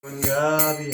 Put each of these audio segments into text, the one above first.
Punjabi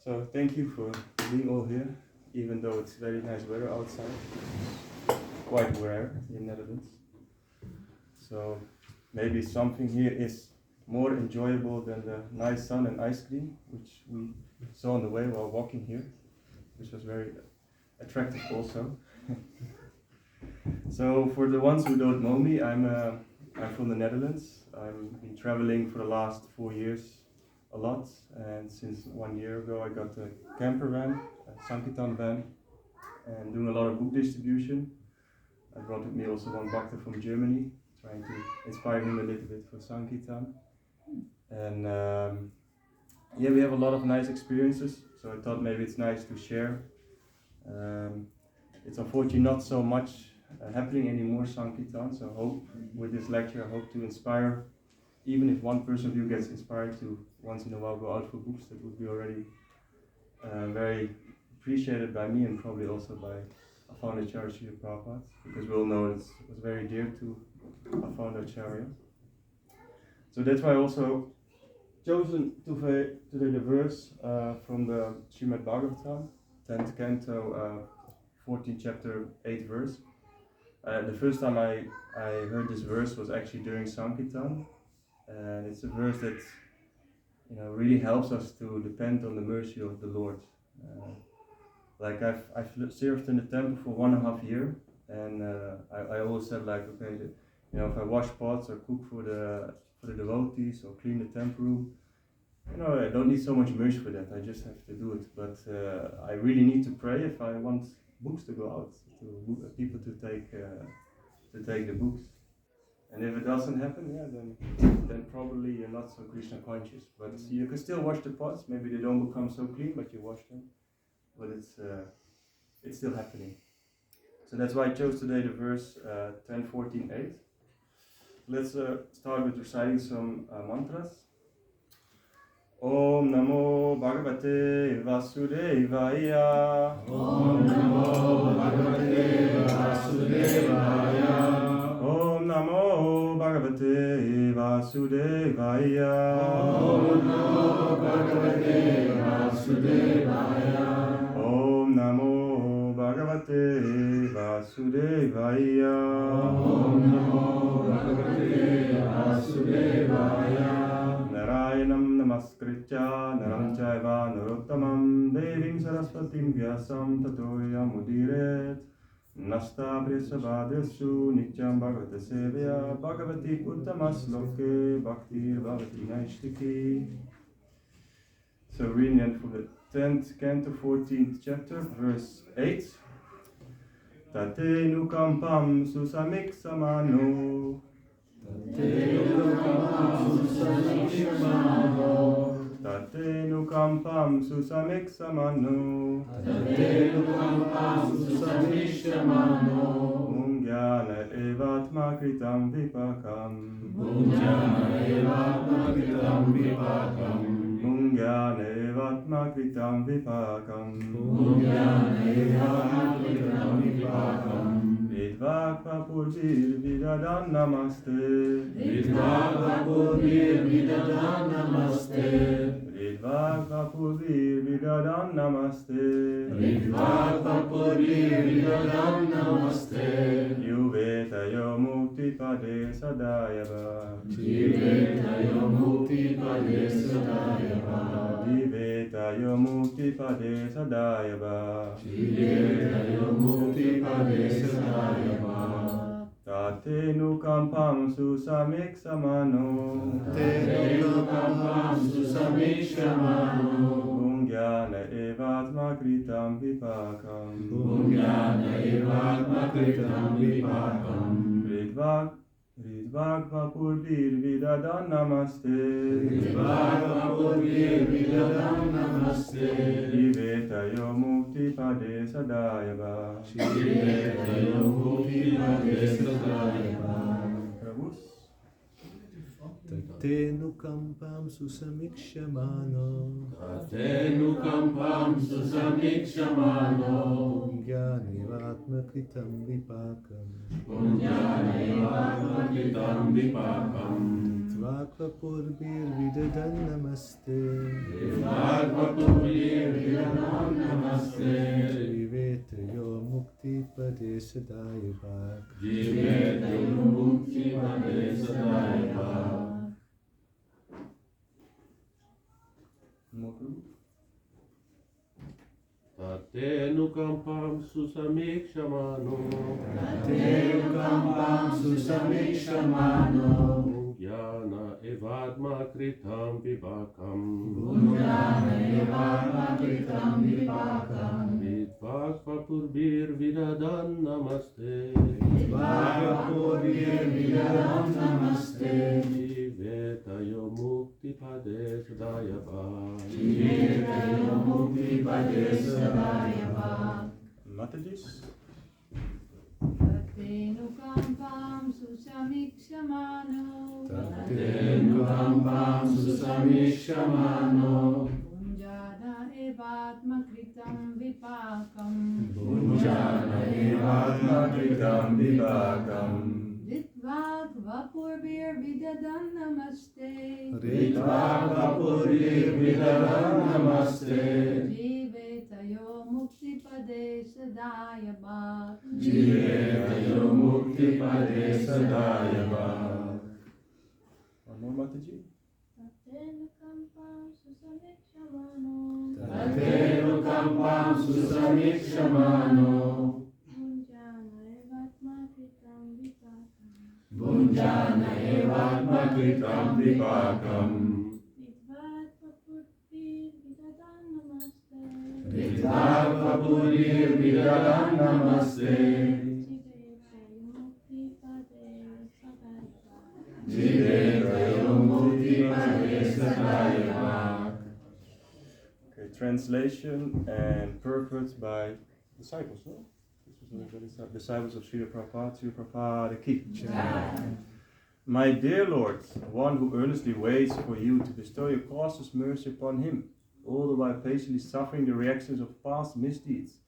So thank you for being all here, even though it's very nice weather outside. Quite rare in Netherlands. So maybe something here is more enjoyable than the nice sun and ice cream, which we saw on the way while walking here, which was very attractive also. So for the ones who don't know me, I'm from the Netherlands. I've been traveling for the last 4 years a lot, and since 1 year ago I got a camper van, a Sankirtan van, and doing a lot of book distribution. I brought with me also one bhakta from Germany, trying to inspire him a little bit for Sankirtan. And yeah, we have a lot of nice experiences, so I thought maybe it's nice to share. It's unfortunately not so much happening anymore, Sankirtan, so I hope with this lecture I hope to inspire, even if one person of you gets inspired to once in a while go out for books, that would be already very appreciated by me and probably also by our founder Acharya Srila Prabhupada, because we all know it was very dear to our founder Acharya. So that's why I also chosen today the verse from the Srimad Bhagavatam, 10th canto, 14th chapter, 8th verse. The first time I heard this verse was actually during Sankirtan, and it's a verse that really helps us to depend on the mercy of the Lord. Like I've served in the temple for 1.5 years, and I always said like, okay, if I wash pots or cook for the devotees or clean the temple room, I don't need so much mercy for that. I just have to do it. But I really need to pray if I want books to go out, to people to take the books. And if it doesn't happen, then probably you're not so Krishna conscious. But you can still wash the pots. Maybe they don't become so clean, but you wash them. But it's still happening. So that's why I chose today the verse 10:14:8. Let's start with reciting some mantras. Om Namo Bhagavate Vasudevaya. Om Namo Bhagavate Vasudevaya. Om Namo Bhagavate Vasudevaya. Om Namo Bhagavate Vasudevaya. Om Namo Bhagavate Vasudevaya. Om Namo Bhagavate Vasudevaya. Narayanam Namaskritya Naram Chaiva Narottamam Devim Saraswatim Vyasam Tato Yamudiret Nasta Priyasabhadesu Nityam Bhagavata Sevaya Bhagavati Uttamas Loke Bhakti Bhavati Naishtiki. So reading then from the 10th canto, 14th chapter, verse 8. Tatenu kampam susamik samano. Tatenu kampam susamiksamano. Tatenu kampam susamik samano. Tatenu kampam susamiksamano. Mungyana evatma kritam vipakam. Mungyana evatma kritam vipakam. Mungyana evatma kritam vipakam. Mungyana evatma kritam vipakam. Vidvakva purvir vidadan namaste. Vidvakva purvir vidadan namaste. Vidvakva purvir vidadan namaste. Vidvakva purvir vidadan namaste. Yuvetayo muktipade sadayava. Jivetayo muktipade sadayava. Divetayo muktipade sadayava. Jivetayo muktipade sadayava. Tatenu kampam susamik samano. Tatenu kampam susamiksamano. Mungyana evatma kritam vipakam. Mungyana evatma kritam vipakam. Ridvakva purvir vidadan namaste. Vidvakva purvir vidadan namaste. Jivetayo muktipade sadayava. Jivetayo muktipade sadayava. Prabhu. Tatenu kampam susamikshamano. Tatenu kampam susamikshamano. Jnanivatma kritam vipakam. Punjana kritam vipakam. Tvakva purbir vidadan namaste. Devakva purbir vidanam namaste. Jiveta yo mukti pade sadaya bhak. Jiveta mukti pade sadaya. More Prabhu. Tatenu kampam susamikshamano. Tatenu kampam susamikshamano. Jnana evatma kritam vipakam. Punjana evatma kritam vipakam. Vidvakva purbir vidadan namaste. Tvakva purbir vidadan namaste. Jiveta yo mukti pade sadaya bhak. Jiveta yo mukti pade sadaya bhak. Mataji's. Tatenu kampam susamikshamano. Tatenu kampam susamikshamano. Punjana evatma kritam vipakam. Punjana evatma kritam vipakam. Ritvakva purbir vidadan namaste. Ritvakva purbir vidadan namaste. Jiveta yo mukti pade sadaya bhak. Jiveta yo mukti pade sadaya bhak. One more Mataji. Tatenu kampam susamikshamano. Tatenu kampam susamikshamano. Punjana evatma kritam vipakam. Punjana evatma kritam vipakam. Ritvakva purbir vidadan namaste. Ritvakva purbir vidadan namaste. Jiveta yo mukti pade sadaya bhak. Okay, translation and purport by disciples, no? This was the disciples of Srila Prabhupada, Srila Prabhupada Ki. My dear Lord, one who earnestly waits for you to bestow your causeless mercy upon him, all the while patiently suffering the reactions of past misdeeds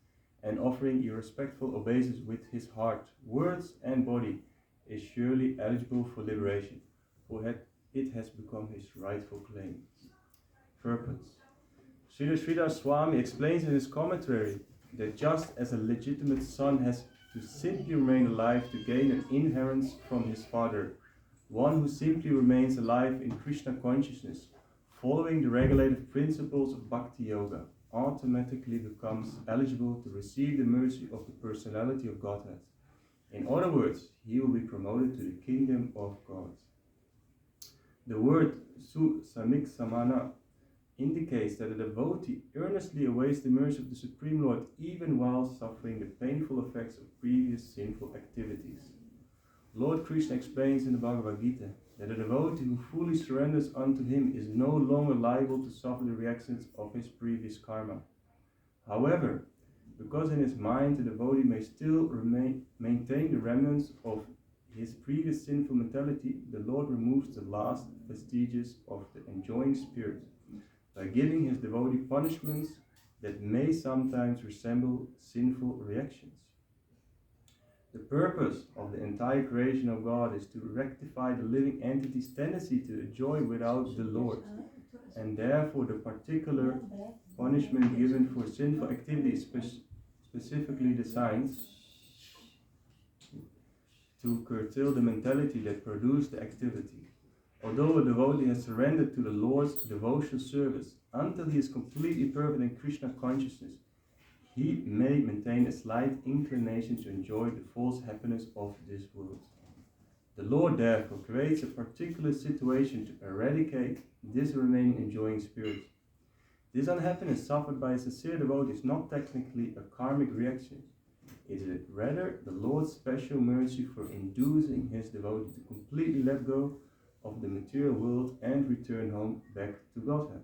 and offering irrespectful obeisance with his heart, words and body, is surely eligible for liberation, for it has become his rightful claim. Purpose. Srila Sridhar Swami explains in his commentary that just as a legitimate son has to simply remain alive to gain an inheritance from his father, one who simply remains alive in Krishna consciousness, following the regulative principles of Bhakti Yoga, automatically becomes eligible to receive the mercy of the personality of Godhead. In other words, he will be promoted to the kingdom of God. The word Samik Samana indicates that a devotee earnestly awaits the mercy of the Supreme Lord even while suffering the painful effects of previous sinful activities. Lord Krishna explains in the Bhagavad Gita that a devotee who fully surrenders unto him is no longer liable to suffer the reactions of his previous karma. However, because in his mind the devotee may still maintain the remnants of his previous sinful mentality, the Lord removes the last vestiges of the enjoying spirit by giving his devotee punishments that may sometimes resemble sinful reactions. The purpose of the entire creation of God is to rectify the living entity's tendency to enjoy without the Lord, and therefore the particular punishment given for sinful activity is specifically designed to curtail the mentality that produced the activity. Although a devotee has surrendered to the Lord's devotional service until he is completely perfect in Krishna consciousness, he may maintain a slight inclination to enjoy the false happiness of this world. The Lord therefore creates a particular situation to eradicate this remaining enjoying spirit. This unhappiness suffered by a sincere devotee is not technically a karmic reaction. It is rather the Lord's special mercy for inducing his devotee to completely let go of the material world and return home back to Godhead.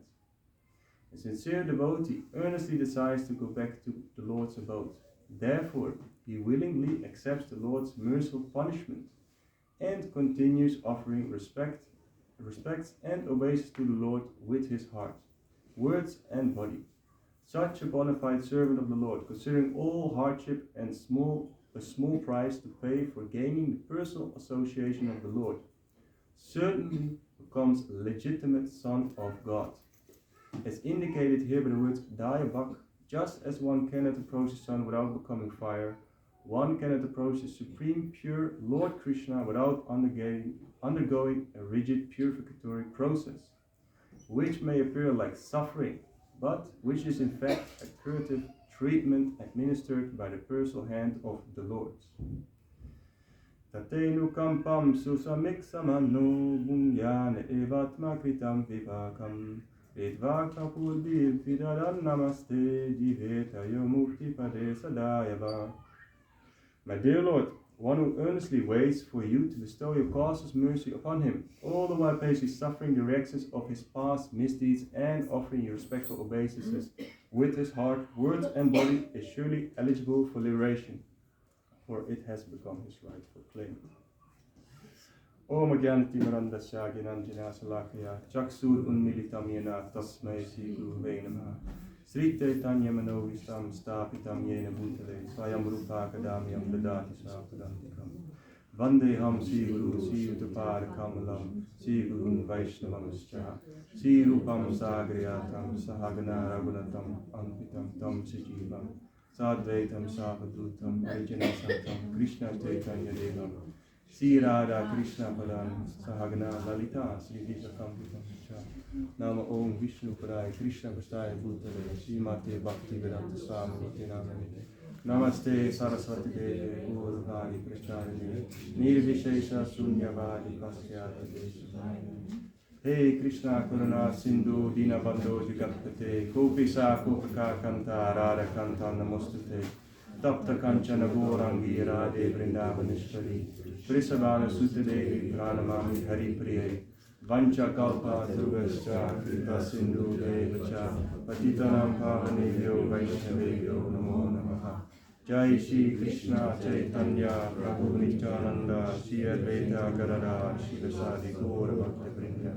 A sincere devotee earnestly desires to go back to the Lord's abode. Therefore, he willingly accepts the Lord's merciful punishment and continues offering respect respects and obeys to the Lord with his heart, words and body. Such a bona fide servant of the Lord, considering all hardship and a small price to pay for gaining the personal association of the Lord, certainly becomes a legitimate son of God. As indicated here by the words diabak, just as one cannot approach the sun without becoming fire, one cannot approach the supreme pure Lord Krishna without undergoing a rigid purificatory process, which may appear like suffering, but which is in fact a curative treatment administered by the personal hand of the Lord. Tatenu kampam susamiksamano bunyane evatma kritam vivakam vedvaka purdir vidadan namaste jiveta yomukti pade sadayava. My dear Lord, one who earnestly waits for you to bestow your causeless mercy upon him, all the while patiently suffering the reactions of his past misdeeds and offering you respectful obeisances with his heart, words and body, is surely eligible for liberation, for it has become his rightful claim. Om Gyanti Marandasya Gyananjana Salakya Chaksur Unmilitam Yena Tasmai Sri Guruve Namaha Sri Chaitanya Manovistam Stapitam Yena Bhutale Swayam Rupa Kadamyam Dadati Sapadantikam Vandeham Sri Guru Sri Utapara Kamalam Sri Gurun Vaishnavam Sri Rupam Sagriyatam Sahagana Raghunatam Anpitam Tam Sijivam Sadvaitam Sapadutam Arijana Santam Krishna Chaitanya Devam Sri Radha Krishna Padan Sahagana Lalita Sri Vishakam Nama Om Vishnu Padaya Krishna Vastaya Bhutale Sri Mate Bhakti Vedanta Swami Namani Namaste Saraswati Deve Guruvani Pracharine Nirvishesha Sunyavadi Pasyata Deshavani. Hey Krishna Karuna Sindhu Dinabandho Jagapate Kopisa Kopaka Kanta Radha Kanta Namostate Tapta Kanchana Gorangi Radhe Vrindavanishwari Prisavana Sutadevi Pranamami Hari Priye Vancha Kalpa Dhurvascha Kripa Sindhu Devacha Patitanam Pavanebhyo Vaishnavebhyo Namo Namaha. Jai Shri Krishna Chaitanya Prabhu Nityananda Shri Advaita Gadadhar Shivasadi Gaura Bhakta Vrinda.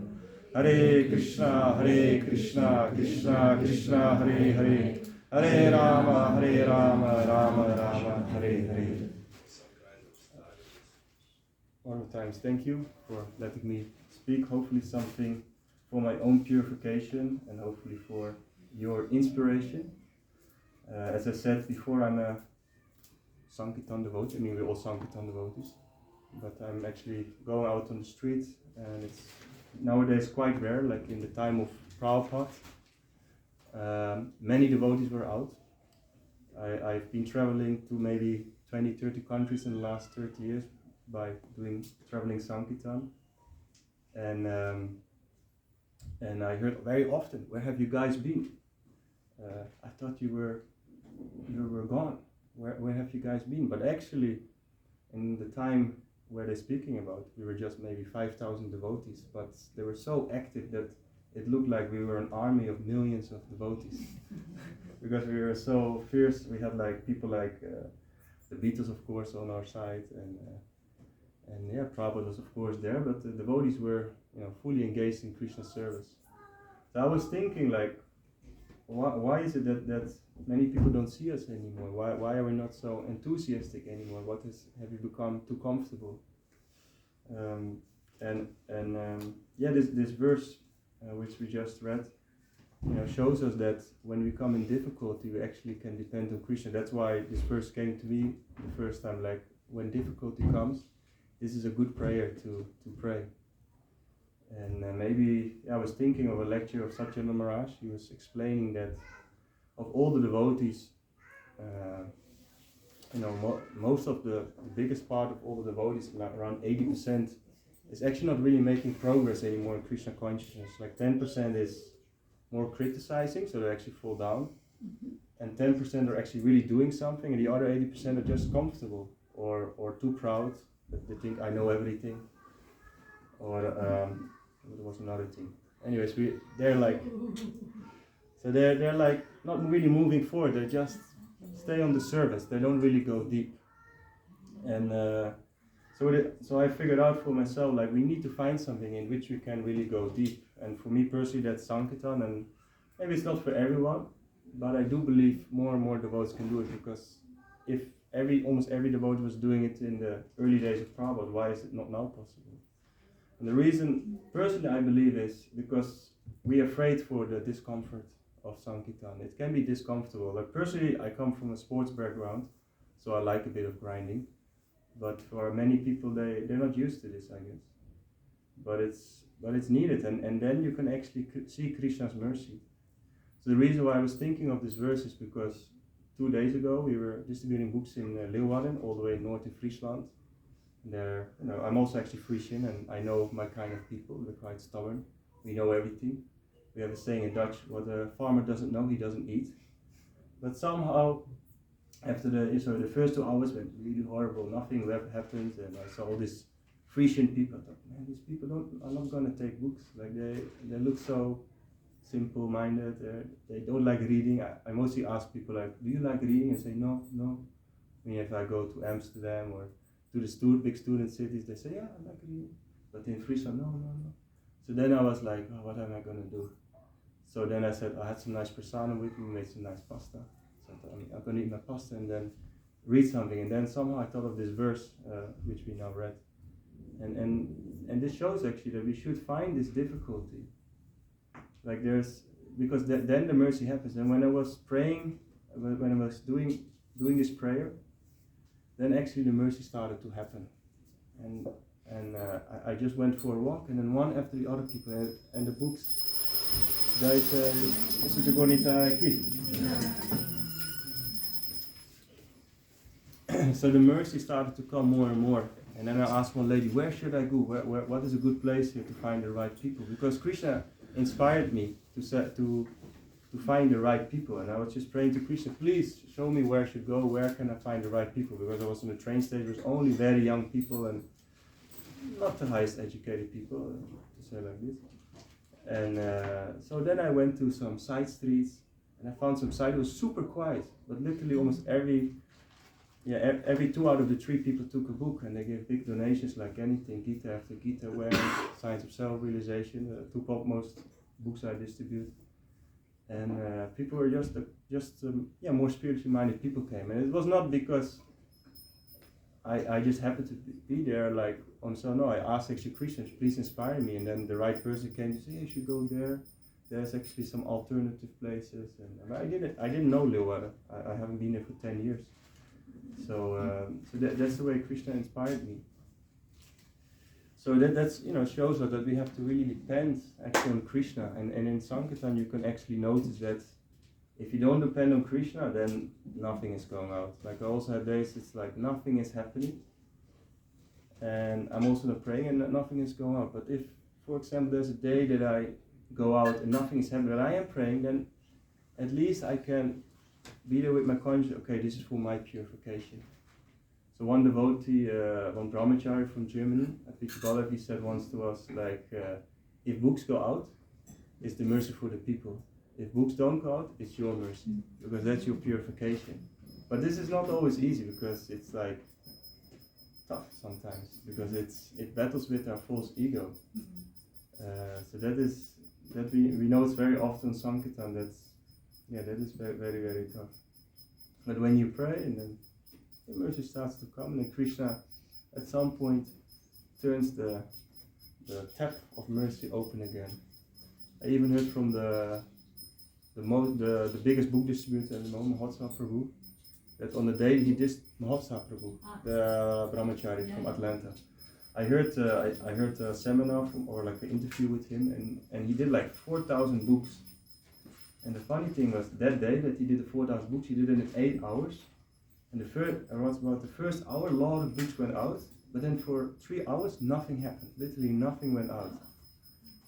Hare Krishna Krishna Krishna Hare Hare Hare Rama Rama Rama Hare Hare. One more time, thank you for letting me speak. Hopefully something for my own purification and hopefully for your inspiration. As I said before, I'm a Sankirtan devotee. I mean, we're all Sankirtan devotees, but I'm actually going out on the street, and it's nowadays quite rare. Like in the time of Prabhupada, many devotees were out. I've been traveling to maybe 20-30 countries in the last 30 years by doing traveling Sankirtan, and I heard very often, "Where have you guys been? I thought you were gone. Where have you guys been?" But actually, in the time where they're speaking about, we were just maybe 5,000 devotees, but they were so active that it looked like we were an army of millions of devotees. Because we were so fierce. We had like people like the Beatles, of course, on our side, and yeah, Prabhupada was of course there, but the devotees were, fully engaged in Krishna service. So I was thinking, like, why is it that many people don't see us anymore? Why are we not so enthusiastic anymore? Have you become too comfortable? This verse which we just read, shows us that when we come in difficulty, we actually can depend on Krishna. That's why this verse came to me the first time. Like, when difficulty comes, this is a good prayer to pray. And I was thinking of a lecture of Satyendra Maharaj. He was explaining that of all the devotees, most of the biggest part of all the devotees, around 80%, is actually not really making progress anymore in Krishna consciousness. Like 10% is more criticizing, so they actually fall down, and 10% are actually really doing something, and the other 80% are just comfortable or too proud that they think I know everything, or there was another thing. Anyways, they're like not really moving forward. They just stay on the surface. They don't really go deep. And So I figured out for myself, like, we need to find something in which we can really go deep. And for me personally, that's Sankirtan, and maybe it's not for everyone, but I do believe more and more devotees can do it, because if almost every devotee was doing it in the early days of Prabhupada, why is it not now possible? And the reason, personally, I believe is because we are afraid for the discomfort of Sankirtan. It can be discomfortable. Like, personally, I come from a sports background, so I like a bit of grinding. But for many people, they're not used to this, I guess. But it's needed, and then you can actually see Krishna's mercy. So the reason why I was thinking of this verse is because 2 days ago we were distributing books in Leeuwarden, all the way north in Friesland. There, I'm also actually Frisian, and I know my kind of people. They're quite stubborn. We know everything. We have a saying in Dutch: "What a farmer doesn't know, he doesn't eat." But somehow, after the first 2 hours went really horrible. Nothing happened, and I saw all these Frisian people. I thought, man, these people are not gonna take books. Like, they look so simple-minded. They don't like reading. I mostly ask people, like, do you like reading? And say no. I mean, if I go to Amsterdam or to the big student cities, they say, yeah, I like reading. But in Friesland, no. So then I was like, oh, what am I gonna do? So then I said, I had some nice prasadam with me, made some nice pasta. So I thought, I'm gonna eat my pasta and then read something. And then somehow I thought of this verse, which we now read. And this shows actually that we should find this difficulty. Like, because then the mercy happens. And when I was praying, when I was doing this prayer, then actually the mercy started to happen. And I just went for a walk, and then one after the other people, and the books, they say, is het gewoon niet aquí? So the mercy started to come more and more. And then I asked one lady, where should I go? What is a good place here to find the right people? Because Krishna inspired me to find the right people. And I was just praying to Krishna, please show me where I should go, where can I find the right people? Because I was on the train station, there was only very young people and not the highest educated people, to say like this. And so then I went to some side streets, and I found some side, it was super quiet, but literally almost every 2 out of the 3 people took a book, and they gave big donations like anything, Gita after Gita, awareness, Science of Self-Realization, took up most books I distribute. And people were just more spiritually minded people came. And it was not because I just happened to be there, like, on so no, I asked actually Krishna, please inspire me, and then the right person came to say, hey, you should go there. There's actually some alternative places, and I didn't know Leeuwarden. I haven't been there for 10 years. So that's the way Krishna inspired me. So that's shows us that we have to really depend actually on Krishna, and in Sankirtan you can actually notice that if you don't depend on Krishna, then nothing is going out. Like, I also had days it's like nothing is happening, and I'm also not praying and nothing is going out. But if, for example, there's a day that I go out and nothing is happening, and I am praying, then at least I can be there with my conscience. Okay, this is for my purification. So one devotee, one brahmachari from Germany, he said once to us, like, if books go out, it's the mercy for the people. If books don't go out, it's your mercy, because that's your purification. But this is not always easy, because it's like tough sometimes, because it battles with our false ego. So that we know it's very often Sankirtan. That is very, very, very tough. But when you pray, and then the mercy starts to come, and Krishna at some point turns the tap of mercy open again. I even heard from the biggest book distributor at the moment, Prabhu, that on the day he did Prabhu, the brahmachari from Atlanta, I heard a seminar or like an interview with him, and he did like 4,000 books. And the funny thing was, that day that he did the 4,000 books, he did it in 8 hours. And about the first hour, a lot of books went out, but then for 3 hours, nothing happened. Literally nothing went out.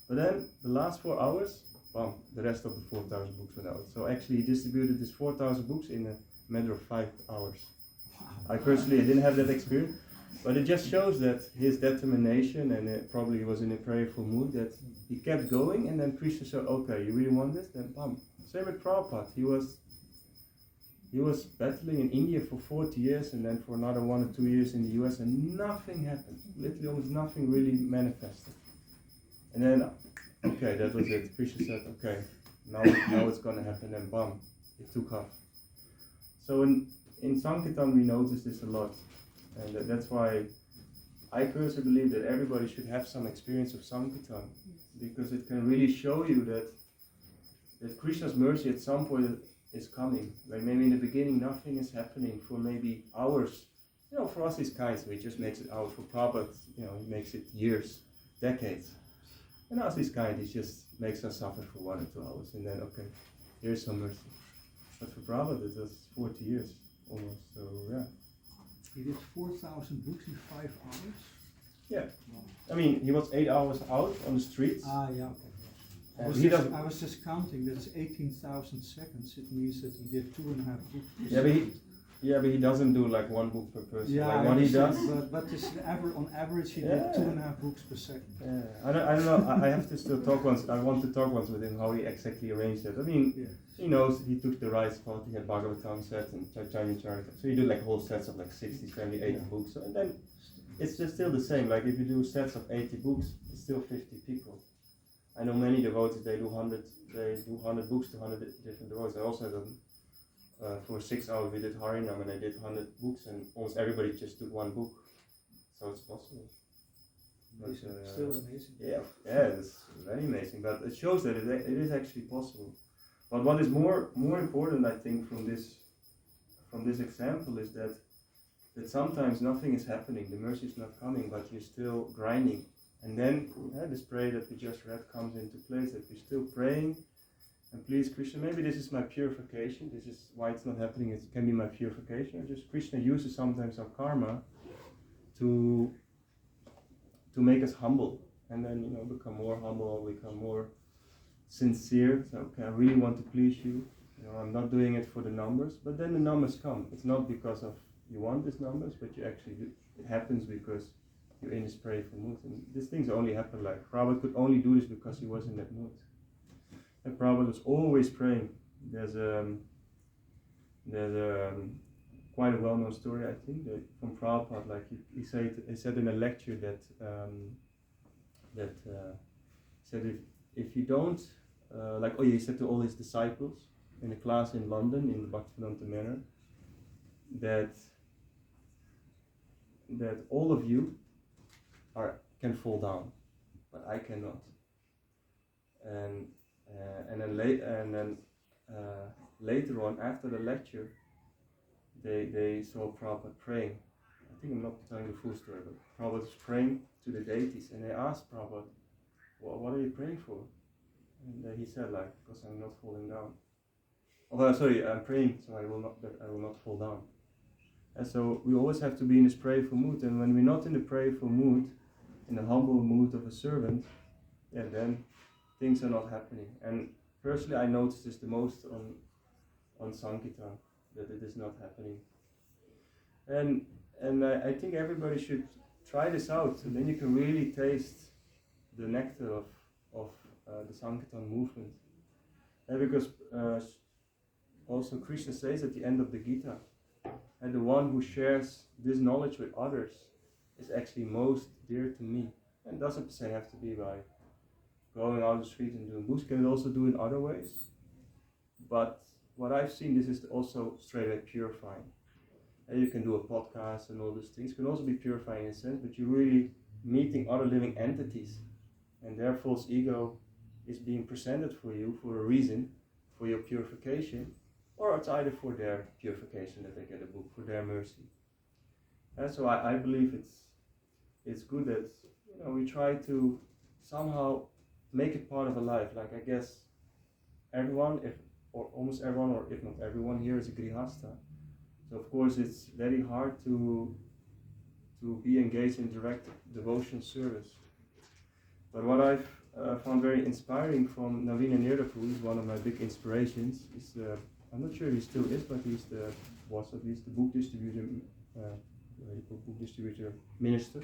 But then the last 4 hours, bam, the rest of the 4,000 books went out. So actually he distributed this 4,000 books in a matter of 5 hours. I personally didn't have that experience, but it just shows that his determination, and it probably was in a prayerful mood, that he kept going, and then Krishna said, okay, you really want this? Then bam. Same with Prabhupada. he was battling in India for 40 years and then for another 1 or 2 years in the US, and nothing happened. Literally almost nothing really manifested. And then, okay, that was it. Krishna said, okay, now it's gonna happen, and bam, it took off. So in Sankirtan we notice this a lot, and that's why I personally believe that everybody should have some experience of Sankirtan, because it can really show you that Krishna's mercy at some point is coming. Like maybe in the beginning nothing is happening for maybe hours. You know, for us it's kind, so he just makes it hours. For Prabhu, you know, he makes it years, decades. And us is kind, he just makes us suffer for 1 or 2 hours, and then okay, here's some mercy. But for Prabhu it was 40 years almost, so yeah. He did 4,000 books in 5 hours? Yeah. I mean, he was 8 hours out on the streets. Ah, yeah, okay. And I was just counting, that's 18,000 seconds. It means that he did 2.5 books per Yeah, second. but he doesn't do like 1 book per person. Yeah, like what he does. But this on average he Yeah. did 2.5 books per second. Yeah, I don't know. I have to still talk once. I want to talk once with him how he exactly arranged that. I mean, Yeah. he knows he took the right spot. He had Bhagavatam sets and Chaitanya Charita. So he did like whole sets of like 60, 70, 80 Yeah. books. And then it's just still the same. Like if you do sets of 80 books, it's still 50 people. I know many devotees, they do 100 books to 100 different devotees. I also done for 6 hours we did Harinam and I did 100 books, and almost everybody just took 1 book. So it's possible. But, Still amazing. yeah, it's very amazing. But it shows that it is actually possible. But what is more important, I think, from this example is that sometimes nothing is happening, the mercy is not coming, but you're still grinding. And then this prayer that we just read comes into place, that we're still praying. And please, Krishna, maybe this is my purification. This is why it's not happening. It can be my purification. Or just Krishna uses sometimes our karma to make us humble, and then become more humble, become more sincere. So okay, I really want to please you. I'm not doing it for the numbers, but then the numbers come. It's not because of you want these numbers, but you actually do. It happens because you're in this prayerful mood, and these things only happen. Like Prabhu could only do this because he was in that mood. And Prabhu was always praying. There's quite a well-known story, I think, that from Prabhupada. Like he said in a lecture that said if you don't he said to all his disciples in a class in London in the Bhaktivedanta Manor that all of you can fall down, but I cannot. And then later on, after the lecture, they saw Prabhupada praying. I think I'm not telling the full story, but Prabhupada was praying to the deities, and they asked Prabhupada, well, what are you praying for? And he said, because I'm not falling down. Oh, sorry, I'm praying so I will not fall down. And so we always have to be in this prayerful mood, and when we're not in the prayerful mood, in the humble mood of a servant, then things are not happening. And personally, I noticed this the most on Sankirtan, that it is not happening. And I think everybody should try this out, and then you can really taste the nectar of the Sankirtan movement. And because also Krishna says at the end of the Gita, and the one who shares this knowledge with others is actually most dear to me. And it doesn't say have to be by going out the street and doing books. Can it also do in other ways? But what I've seen, this is also straight away purifying. And you can do a podcast and all these things. It can also be purifying in a sense, but you're really meeting other living entities. And their false ego is being presented for you for a reason, for your purification, or it's either for their purification that they get a book, for their mercy. And so I believe it's good that we try to somehow make it part of a life. Like I guess everyone, almost everyone, or if not everyone here is a grihasta. So of course it's very hard to be engaged in direct devotion service. But what I've found very inspiring from Naveen Nirdapu, who is one of my big inspirations, is I'm not sure if he still is, but was at least the book distributor, minister.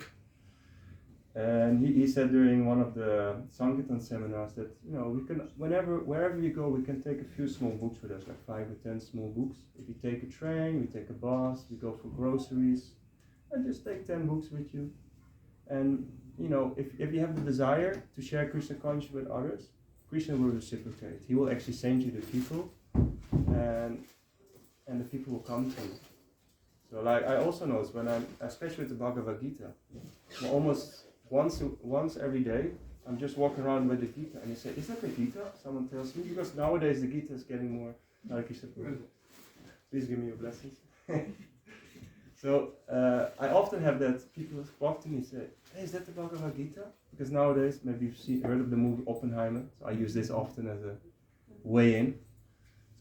And he said during one of the Sankirtan seminars that, you know, we can, wherever we go, we can take a few small books with us, like 5 or 10 small books. If you take a train, we take a bus, we go for groceries, and just take 10 books with you. And, you know, if you have the desire to share Krishna consciousness with others, Krishna will reciprocate. He will actually send you the people, and the people will come to you. So, like, I also notice when I'm, especially with the Bhagavad Gita, almost once every day, I'm just walking around with the Gita, and you say, "Is that the Gita?" Someone tells me, because nowadays the Gita is getting more like you said. Please give me your blessings. So I often have that people walk to me and say, "Hey, is that the Bhagavad Gita?" Because nowadays, maybe you've heard of the movie Oppenheimer. So I use this often as a way in.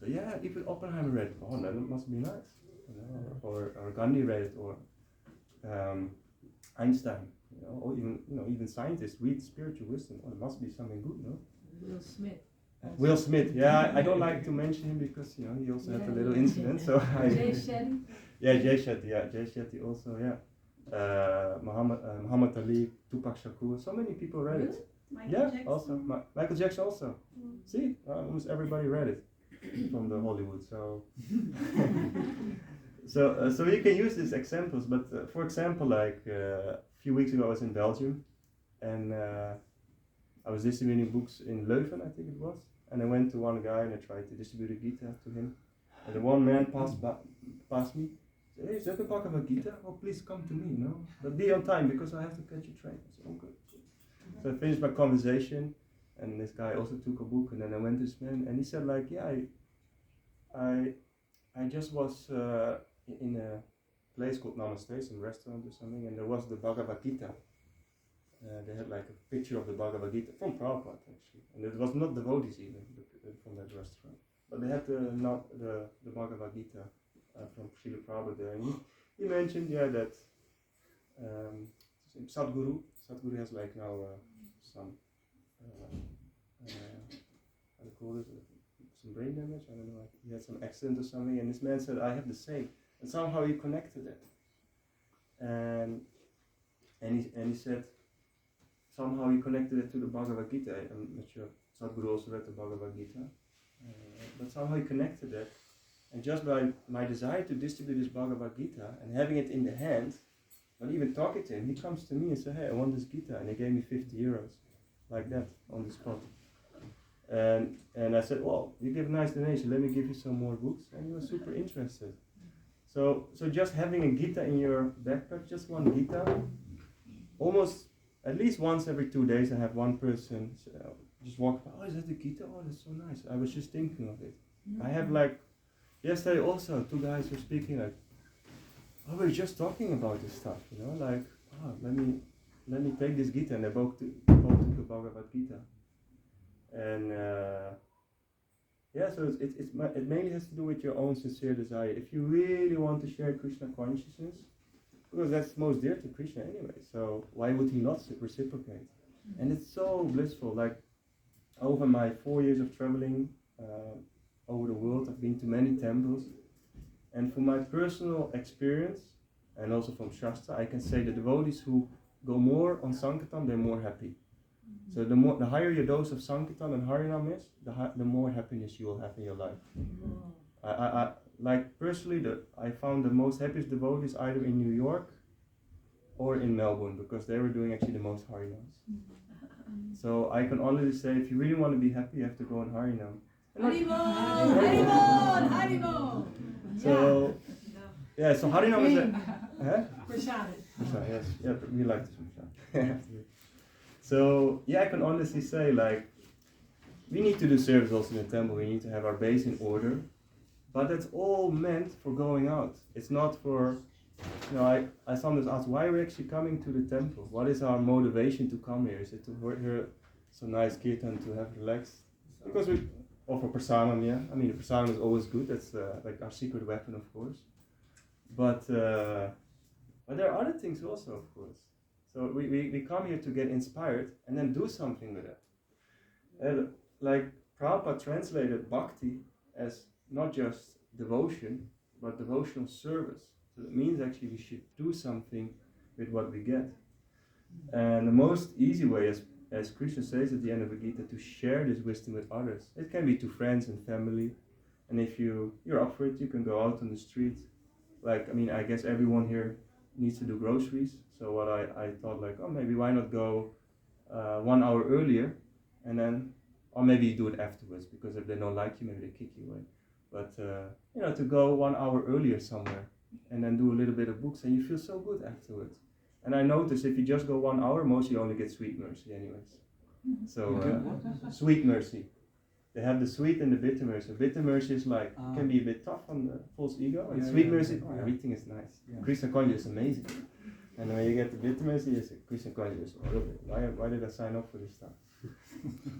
So yeah, even Oppenheimer read it. Oh, that must be nice. You know, or Gandhi read it, or Einstein. You know, or even scientists read spiritual wisdom. Oh, it must be something good, no? Will Smith. Will Smith, yeah, I don't like to mention him because he also had a little incident. So Jay Shetty. Jay Shetty also, yeah. Muhammad Ali, Tupac Shakur, so many people read it. Michael Yeah, Jackson. also Michael Jackson also. See, almost everybody read it from the Hollywood. So, so you can use these examples. But for example, like a few weeks ago, I was in Belgium, and I was distributing books in Leuven, I think it was. And I went to one guy and I tried to distribute a Gita to him. And the one man passed me. Said, "Hey, is that the Bhagavad Gita? Oh, please come to me, but be on time because I have to catch a train." I said, "Oh, good." So I finished my conversation, and this guy also took a book, and then I went to this man, and he said, like, "Yeah, I just was in a place called Namaste, some restaurant or something, and there was the Bhagavad Gita. They had like a picture of the Bhagavad Gita from Prabhupada actually, and it was not devotees even from that restaurant, but they had the Bhagavad Gita from Srila Prabhupada there, and he mentioned that Sadhguru has like now some how do you call it, some brain damage, I don't know, he had some accident or something, and this man said, "I have the same," and somehow he connected it, and he said somehow he connected it to the Bhagavad Gita. I'm not sure Sadhguru also read the Bhagavad Gita, but somehow he connected it, and just by my desire to distribute this Bhagavad Gita and having it in the hand, not even talking to him, he comes to me and says, "Hey, I want this Gita," and he gave me 50 euros, like that, on the spot. And I said, "Well, you give a nice donation, let me give you some more books," and he was super interested. So just having a Gita in your backpack, just one Gita, almost at least once every 2 days, I have one person just walk by, "Oh, is that the Gita? Oh, that's so nice. I was just thinking of it." I have like, yesterday also, 2 guys were speaking like, "Oh, we're just talking about this stuff, like, oh, let me take this Gita," and they both took the Bhagavad Gita. And so it mainly has to do with your own sincere desire. If you really want to share Krishna consciousness, because that's most dear to Krishna anyway, so why would he not reciprocate? And it's so blissful. Like, over my 4 years of traveling over the world, I've been to many temples, and from my personal experience, and also from Shastra, I can say the devotees who go more on Sankirtan, they're more happy. So the higher your dose of Sankirtan and Harinam is, the more happiness you will have in your life. I like personally, I found the most happiest devotees either in New York or in Melbourne, because they were doing actually the most Harinams. So I can honestly say, if you really want to be happy, you have to go on Harinam. Haribol! Haribol! Haribol! So so Harinam is Prashad. yes, yeah, we like this one. So I can honestly say, like, we need to do service also in the temple. We need to have our base in order, but that's all meant for going out. It's not for, I sometimes ask, why are we actually coming to the temple? What is our motivation to come here? Is it to hear some nice kirtan, to have relaxed? Because we offer prasadam, I mean, the prasadam is always good. That's like our secret weapon, of course. But there are other things also, of course. So we come here to get inspired and then do something with it. And like Prabhupada translated bhakti as not just devotion, but devotional service. So that means actually we should do something with what we get. And the most easy way, as Krishna says at the end of the Gita, to share this wisdom with others. It can be to friends and family. And if you're up for it, you can go out on the street. Like, I mean, I guess everyone here needs to do groceries. So what I thought, like, oh, maybe why not go 1 hour earlier, and then, or maybe you do it afterwards, because if they don't like you, maybe they kick you away. But, to go 1 hour earlier somewhere, and then do a little bit of books, and you feel so good afterwards. And I noticed if you just go 1 hour, mostly you only get sweet mercy anyways. So, sweet mercy. They have the sweet and the bitter mercy. Bitter mercy is like, can be a bit tough on the false ego, and sweet mercy, everything is nice. Yeah. Krishna consciousness is amazing. And when you get the bitter mercy, you say, Krishna consciousness is horrible. Why did I sign up for this stuff?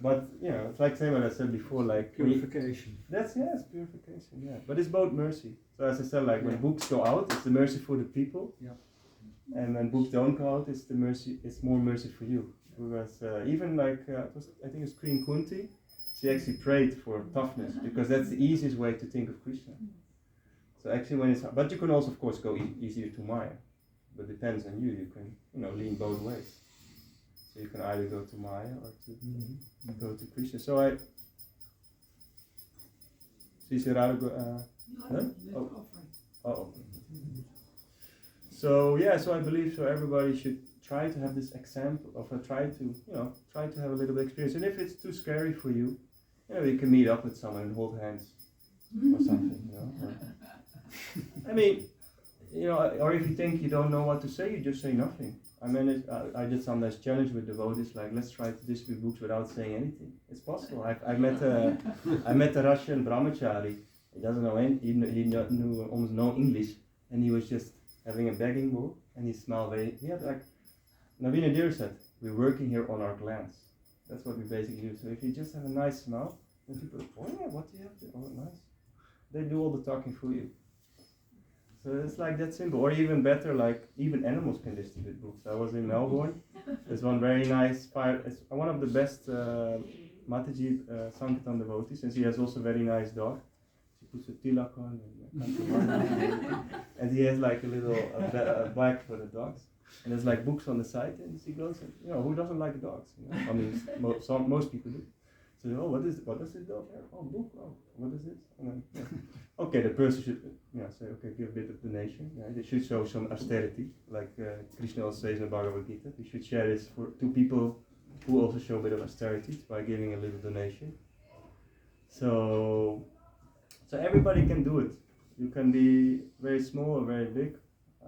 But, it's like saying what I said before, like Purification. It's purification, yeah. But it's both mercy. So as I said, like when books go out, it's the mercy for the people. Yeah. And when books don't go out, it's the mercy. It's more mercy for you. Because even like I think it's Queen Kunti, she actually prayed for toughness, because that's the easiest way to think of Krishna. So actually, but you can also, of course, go easier to Maya. But it depends on you. You can lean both ways. So you can either go to Maya or to go to Krishna. So you said rather go. So I believe everybody should try to have this example of try to have a little bit of experience. And if it's too scary for you, you can meet up with someone and hold hands or something. I mean, or if you think you don't know what to say, you just say nothing. I mean, I did some nice challenge with devotees, like let's try to distribute books without saying anything. It's possible. I met a Russian brahmachari. He doesn't know he knew almost no English, and he was just having a begging bowl, and he smiled he had like Navina Deer said, we're working here on our glands. That's what we basically do. So if you just have a nice smile, then people, oh yeah, what do you have to? Oh, nice. They do all the talking for you. So it's like that simple. Or even better, like even animals can distribute books. I was in Melbourne. There's one very nice it's one of the best Mataji Sankirtan devotees, and she has also a very nice dog. She puts a tilak on and he has like a little bag for the dogs. And there's like books on the side, and she goes, and, who doesn't like dogs? I mean, most people do. So, what does this dog have? Oh, book. Oh, what is this? And then, okay, the person should, say, okay, give a bit of donation. Yeah, they should show some austerity, like Krishna also says in the Bhagavad Gita. We should share this to people who also show a bit of austerity by giving a little donation. So everybody can do it. You can be very small or very big.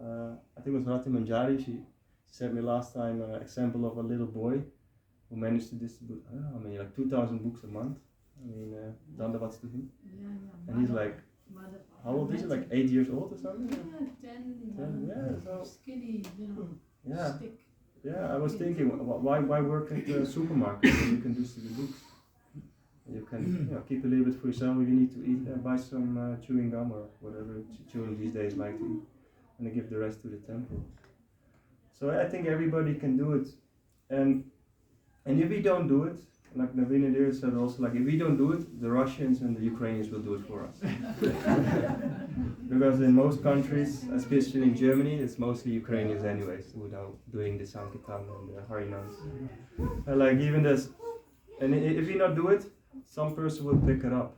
I think it was Rati Manjari, she sent me last time an example of a little boy who managed to distribute, like 2,000 books a month. I mean, Dandavats to him. And he's like, how old is he? Like 8 years old or something? Yeah, 10. Yeah, so Skinny, stick. Yeah, I was thinking, why work at the supermarket when you can distribute books? You can keep a little bit for yourself. If you need to eat, buy some chewing gum or whatever children these days like to eat, and then give the rest to the temple. So I think everybody can do it, and if we don't do it, like Navina Deer said also, like if we don't do it, the Russians and the Ukrainians will do it for us. Because in most countries, especially in Germany, it's mostly Ukrainians anyways who are doing the Sankirtan and the Harinams. Like even this, and if we not do it, some person will pick it up.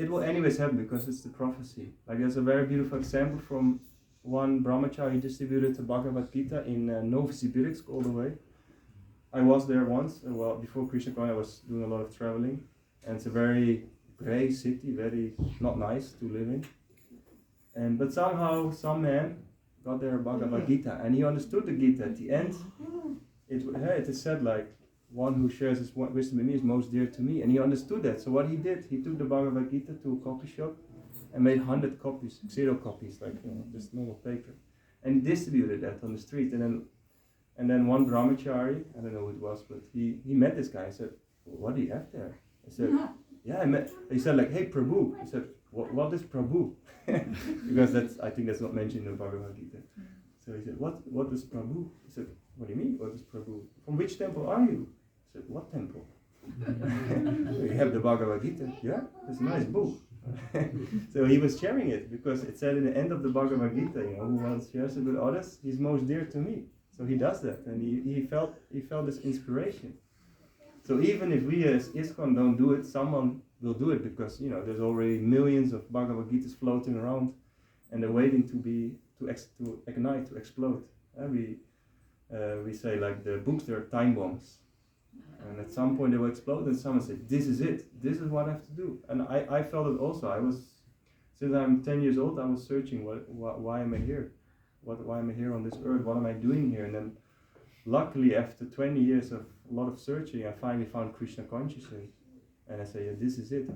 It will anyways happen because it's the prophecy. Like there's a very beautiful example from one brahmachari. He distributed the Bhagavad Gita in Novosibirsk all the way. I was there once, before Krishna Kona I was doing a lot of traveling, and it's a very grey city, very not nice to live in. But somehow some man got their Bhagavad Gita, and he understood the Gita. At the end, it is said like, one who shares his wisdom with me is most dear to me, and he understood that. So what he did, he took the Bhagavad Gita to a copy shop and made 100 copies, xerocopies, like just normal paper, and distributed that on the street. And then one brahmachari, I don't know who it was, but he met this guy. I said, what do you have there? I said, he said like, hey Prabhu. I said, what is Prabhu? Because I think that's not mentioned in the Bhagavad Gita. So he said, what is Prabhu? He said, what do you mean, what is Prabhu? From which temple are you? I said, what temple? We have the Bhagavad Gita. Yeah, it's a nice book. So he was sharing it because it said in the end of the Bhagavad Gita, who wants shares it with others, he's most dear to me. So he does that, and he felt this inspiration. So even if we as ISKCON don't do it, someone will do it, because there's already millions of Bhagavad Gitas floating around, and they're waiting to ignite, to explode. And we say like the books, they're time bombs, and at some point they will explode, and someone said, "This is it. This is what I have to do." And I felt it also. Since I'm 10 years old, I was searching why am I here? Why am I here on this earth? What am I doing here? And then, luckily, after 20 years of a lot of searching, I finally found Krishna consciousness. And I say, yeah, this is it.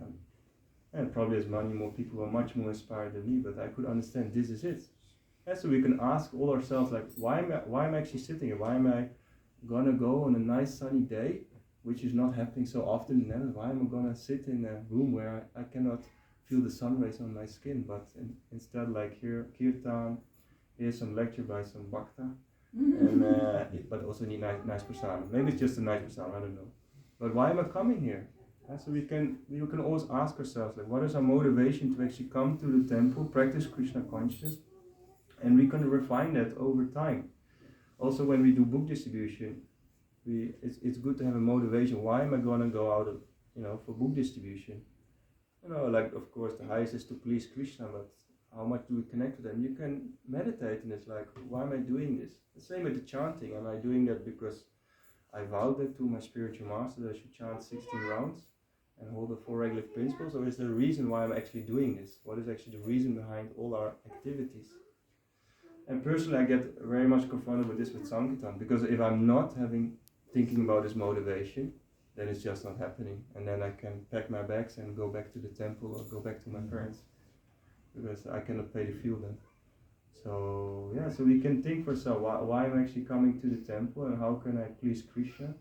And probably as many more people were much more inspired than me, but I could understand this is it. And so we can ask all ourselves, like, why am I actually sitting here? Why am I gonna go on a nice sunny day, which is not happening so often in Netherlands? Why am I gonna sit in a room where I cannot feel the sun rays on my skin? But instead, like here, kirtan, here's some lecture by some bhakta, and but also need nice prasadam. Maybe it's just a nice prasadam, I don't know. But why am I coming here? And so we can always ask ourselves, like, what is our motivation to actually come to the temple, practice Krishna consciousness, and we can refine that over time. Also, when we do book distribution, it's good to have a motivation. Why am I gonna go out for book distribution? Like, of course, the highest is to please Krishna, but how much do we connect with them? You can meditate, and it's like, why am I doing this? The same with the chanting. Am I doing that because I vowed that to my spiritual master that I should chant 16 rounds and hold the 4 regular principles? Or is there a reason why I'm actually doing this? What is actually the reason behind all our activities? And personally, I get very much confronted with this with Sankirtan, because if I'm not thinking about this motivation, then it's just not happening. And then I can pack my bags and go back to the temple or go back to my parents, because I cannot pay the fuel then. So we can think for ourselves, why am I actually coming to the temple, and how can I please Krishna?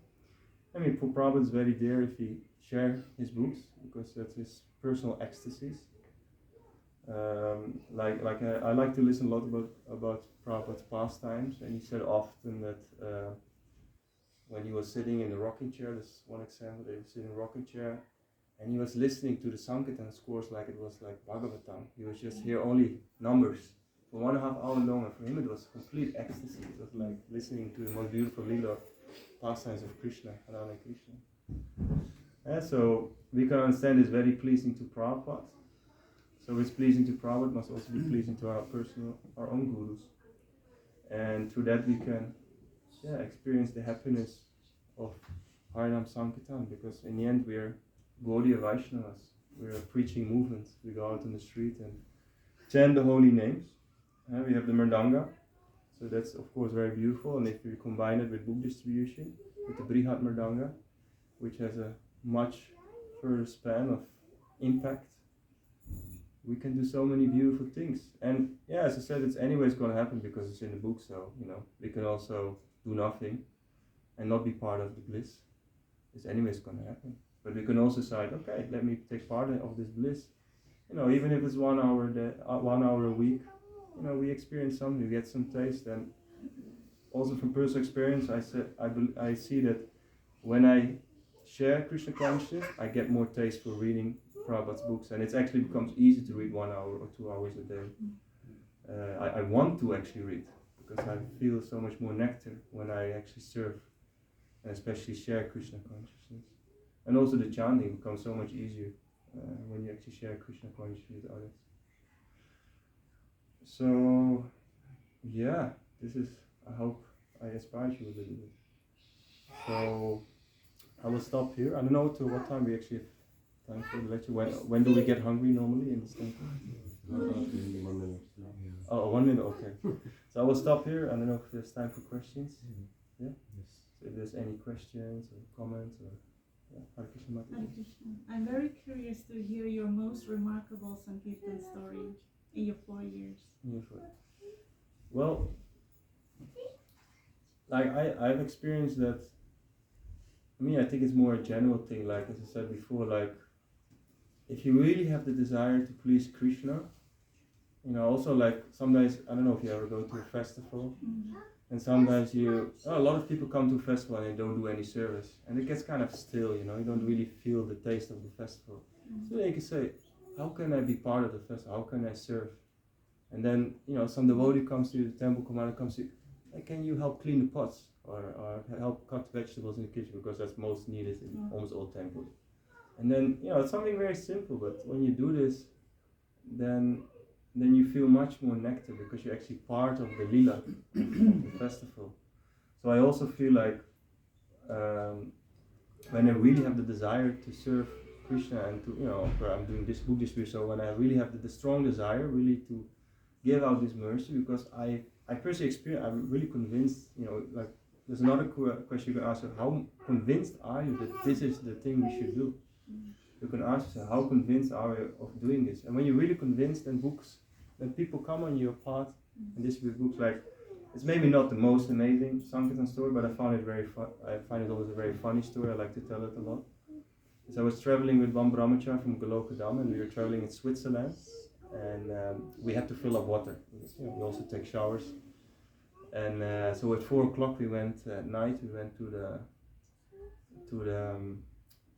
I mean, for Prabhu, it's very dear if he share his books, because that's his personal ecstasies. I like to listen a lot about Prabhupada's pastimes, and he said often that when he was sitting in the rocking chair, that's one example, that he was sitting in a rocking chair, and he was listening to the Sankirtan scores like it was like Bhagavatam. He was just hear only numbers for 1.5 hour long, and for him it was complete ecstasy. It was like listening to the most beautiful lila pastimes of Krishna, Radha Krishna. And so we can understand it's very pleasing to Prabhupada. So it's pleasing to Prabhupada, it must also be pleasing to our own gurus. And through that we can experience the happiness of Harinam Sankirtan, because in the end we are Gaudiya Vaishnavas. We are a preaching movement. We go out on the street and chant the holy names. We have the Mridanga, so that's of course very beautiful, and if we combine it with book distribution, with the Brihat Mridanga, which has a much further span of impact, we can do so many beautiful things. And as I said, it's anyways going to happen because it's in the book, so we can also do nothing and not be part of the bliss. It's anyways going to happen. But we can also decide, okay, let me take part of this bliss. Even if it's 1 hour a week, we experience something, we get some taste. And also from personal experience, I see that when I share Krishna consciousness, I get more taste for reading Prabhupada's books, and it actually becomes easy to read 1 hour or 2 hours a day. I want to actually read, because I feel so much more nectar when I actually serve, and especially share Krishna consciousness. And also the chanting becomes so much easier when you actually share Krishna consciousness with others. So, this is, I hope I inspired you a little bit. So, I will stop here. I don't know to what time we actually have time for the lecture. When do we get hungry normally in this temple? 1 minute. Oh, 1 minute, okay. So I will stop here. I don't know if there's time for questions. Yeah? Yes. So if there's any questions or comments or Hare Krishna Mata. Hare Krishna. I'm very curious to hear your most remarkable Sankirtan story in your 4 years. Well, like I've experienced that. I think it's more a general thing, like as I said before, like if you really have the desire to please Krishna, also like sometimes, I don't know if you ever go to a festival, and sometimes a lot of people come to a festival and they don't do any service, and it gets kind of still, you don't really feel the taste of the festival. So then you can say, how can I be part of the festival? How can I serve? And then, some devotee comes to the temple, commander comes to, can you help clean the pots or help cut vegetables in the kitchen, because that's most needed in almost all temples. And then, it's something very simple, but when you do this, then you feel much more nectar, because you're actually part of the lila, of the festival. So I also feel like when I really have the desire to serve Krishna and to, I'm doing this book distribution, so when I really have the strong desire really to give out this mercy, because I personally experience, I'm really convinced, like there's another question you can ask, how convinced are you that this is the thing we should do? You can ask yourself, how convinced are you of doing this? And when you're really convinced, then people come on your path and distribute books. Like, it's maybe not the most amazing Sankirtan story, but I found it very fun. I find it always a very funny story. I like to tell it a lot. So I was traveling with one brahmachari from Golokadam, and we were traveling in Switzerland, and we had to fill up water. Because, we also take showers. And so at 4 o'clock we went at night. We went to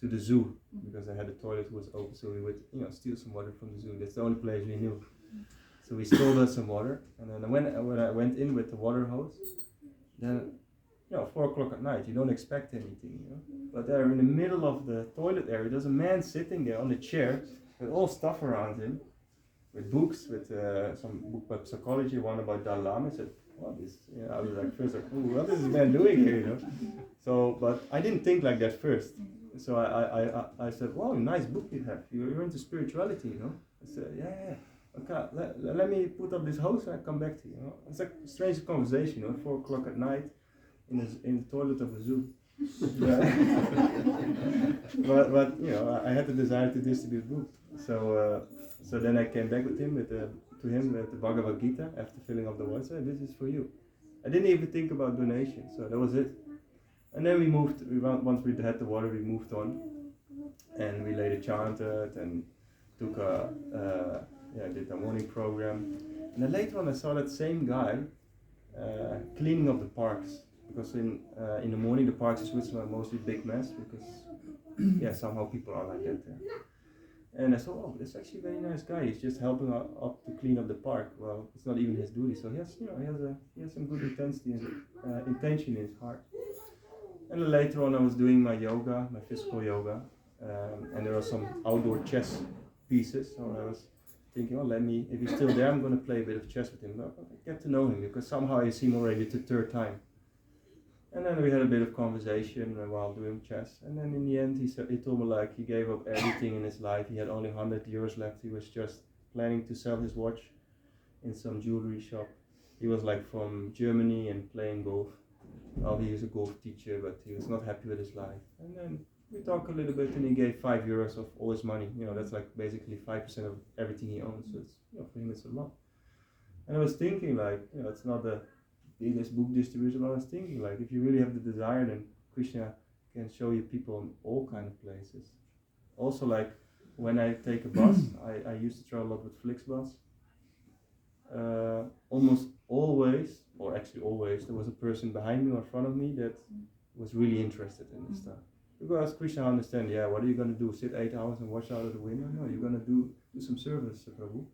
the zoo, because they had a toilet was open, so we would steal some water from the zoo. That's the only place we knew. So we stole us some water, and then when I went in with the water hose, then 4 o'clock at night, you don't expect anything, But there in the middle of the toilet area, there's a man sitting there on a chair with all stuff around him, with books, with some book about psychology, one about Dalai Lama. I said, what is, I was like, first like, what is this man doing here, So, but I didn't think like that first. So I said, wow, nice book you have. You're into spirituality, I said, yeah. Okay, let me put up this hose and I come back to you. It's like a strange conversation, 4 o'clock at night in the toilet of the zoo. but I had the desire to distribute books. So then I came back with him with the Bhagavad Gita after filling up the water. So this is for you. I didn't even think about donation, so that was it. And then once we had the water, we moved on, and we later chanted and took did a morning program. And then later on I saw that same guy cleaning up the parks, because in the morning the parks in Switzerland are mostly big mess, because somehow people are like that there. And I saw, oh, that's actually a very nice guy. He's just helping up to clean up the park. Well, it's not even his duty, so he has some good intention in his heart. And then later on I was doing my yoga, my physical yoga, and there are some outdoor chess pieces, so I was thinking, if he's still there, I'm going to play a bit of chess with him. But I get to know him, because somehow I see him already the third time. And then we had a bit of conversation while doing chess. And then in the end, he told me like he gave up everything in his life. He had only 100 euros left. He was just planning to sell his watch in some jewelry shop. He was like from Germany and playing golf. Well, he is a golf teacher, but he was not happy with his life. And then we talked a little bit, and he gave 5 euros of all his money. That's like basically 5% of everything he owns. So it's, for him it's a lot. And I was thinking like, it's not the biggest book distribution, but I was thinking like, if you really have the desire, then Krishna can show you people in all kind of places. Also, like when I take a bus, I used to travel a lot with Flixbus. Almost always, or actually always, there was a person behind me or in front of me that was really interested in this stuff. Because Krishna understand, what are you going to do? Sit 8 hours and watch out of the window? No, you're going to do some service, Prabhu.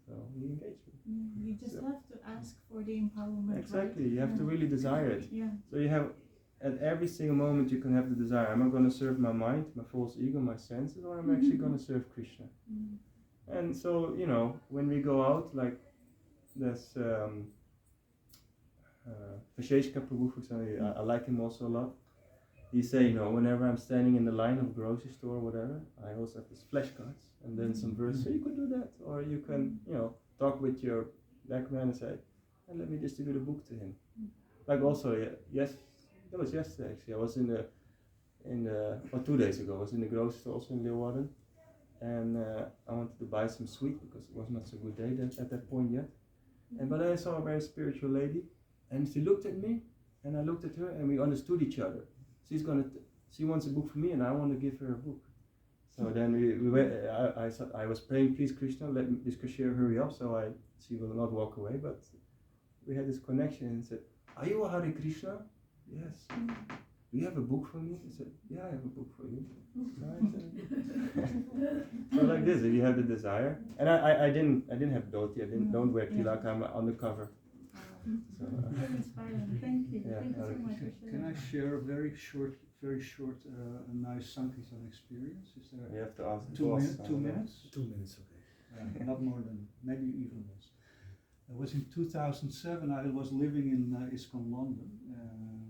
So he engaged me. You just have to ask for the empowerment. Exactly, right? you have to really desire it. Yeah. So you have, at every single moment you can have the desire, am I going to serve my mind, my false ego, my senses, or am I actually going to serve Krishna? And so, when we go out, like there's Vasheshka Prabhu, for example, I like him also a lot. He say, whenever I'm standing in the line of a grocery store or whatever, I also have these flashcards and then some verses. So you could do that, or you can, talk with your black man and say, let me distribute a book to him. Like also, yes, that was yesterday actually. I was or 2 days ago, I was in the grocery store also in Leeuwarden, and I wanted to buy some sweet because it was not so good day at that point yet. But I saw a very spiritual lady, and she looked at me, and I looked at her, and we understood each other. She wants a book for me, and I want to give her a book. So then we went, I was praying, please Krishna, let this cashier hurry up, so she will not walk away. But we had this connection, and said, are you a Hare Krishna? Yes. Do you have a book for me? I said, yeah, I have a book for you. So like this, if you have the desire, and I didn't have dhoti, don't wear tilak, I'm undercover. So, So inspiring. Thank you. Yeah, Thank you so much for Can sharing. I share a very short, a nice Sankirtan experience? Is there you have to ask the 2 boss, minutes? 2 minutes? 2 minutes, okay. Not more than, maybe even less. It was in 2007. I was living in ISKCON London.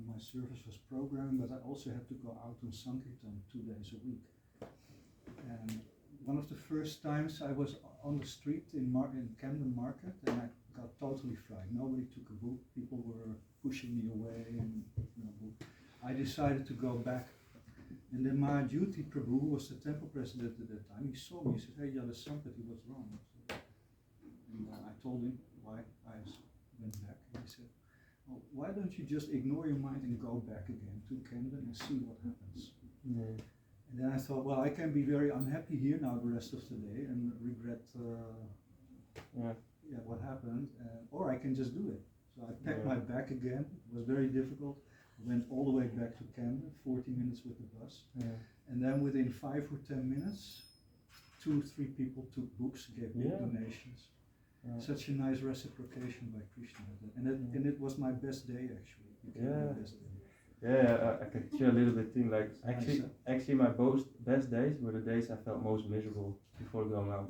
My service was programmed, but I also had to go out on Sankirtan 2 days a week. And one of the first times I was on the street in Camden Market, and I got totally frightened. Nobody took a book. People were pushing me away, and no book. I decided to go back. And then my duty, Prabhu, was the temple president at that time. He saw me. He said, "Hey, Yala Sampati, what's wrong?" And I told him why I went back. And he said, "Well, why don't you just ignore your mind and go back again to Camden and see what happens?" Yeah. And then I thought, well, I can be very unhappy here now the rest of the day and regret what happened, or I can just do it. So I packed my bag again. It was very difficult. Went all the way back to Camden, 40 minutes with the bus. Yeah. And then within 5 or 10 minutes, 2 or 3 people took books, gave book donations. Such a nice reciprocation by Krishna. And it was my best day actually. It became my best day. Yeah, I can share a little bit thing. Like actually, my best days were the days I felt most miserable before going out.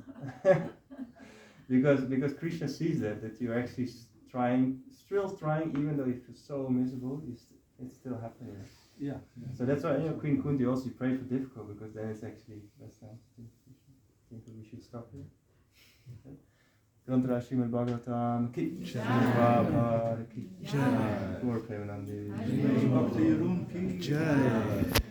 because Krishna sees that you're actually still trying, even though you feel so miserable, it's still happening. Yeah. So that's why Queen Kunti also pray for difficult, because then it's actually best time to think that we should stop here. Okay. Grantra Srimad Bhagavatam ki jai, Prabhupada ki jai, Gaur Premanandi, Bhakti Jeroen ki Jai.